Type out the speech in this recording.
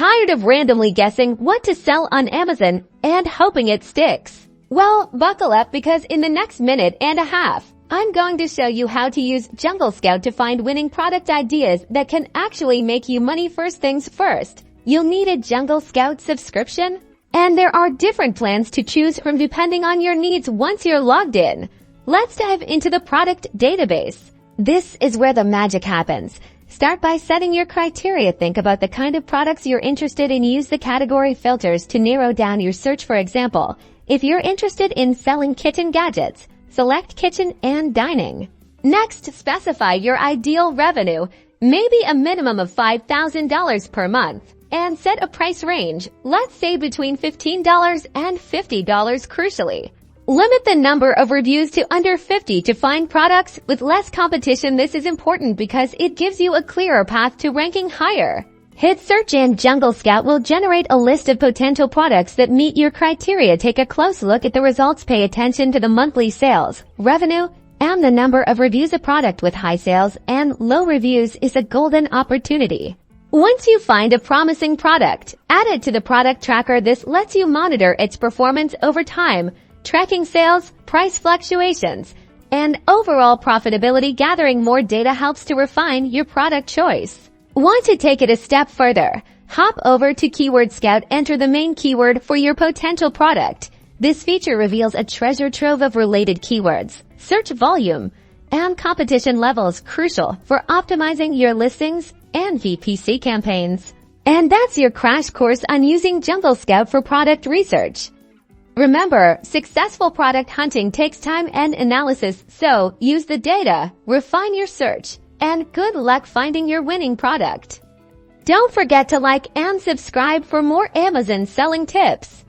Tired of randomly guessing what to sell on Amazon and hoping it sticks? Well, buckle up because in the next minute and a half, I'm going to show you how to use Jungle Scout to find winning product ideas that can actually make you money first things first. You'll need a Jungle Scout subscription, and there are different plans to choose from depending on your needs once you're logged in. Let's dive into the product database. This is where the magic happens. Start by setting your criteria. Think about the kind of products you're interested in. Use the category filters to narrow down your search. For example, if you're interested in selling kitchen gadgets, select kitchen and dining. Next, specify your ideal revenue, maybe a minimum of $5,000 per month, and set a price range, let's say between $15 and $50. Crucially, limit the number of reviews to under 50 to find products with less competition. This is important because it gives you a clearer path to ranking higher. Hit search and Jungle Scout will generate a list of potential products that meet your criteria. Take a close look at the results. Pay attention to the monthly sales, revenue, and the number of reviews. A product with high sales and low reviews is a golden opportunity. Once you find a promising product, add it to the product tracker. This lets you monitor its performance over time, tracking sales, price fluctuations, and overall profitability. Gathering more data helps to refine your product choice. Want to take it a step further? Hop over to Keyword Scout. Enter the main keyword for your potential product. This feature reveals a treasure trove of related keywords, search volume, and competition levels, crucial for optimizing your listings and VPC campaigns. And that's your crash course on using Jungle Scout for product research. Remember, successful product hunting takes time and analysis, so use the data, refine your search, and good luck finding your winning product. Don't forget to like and subscribe for more Amazon selling tips.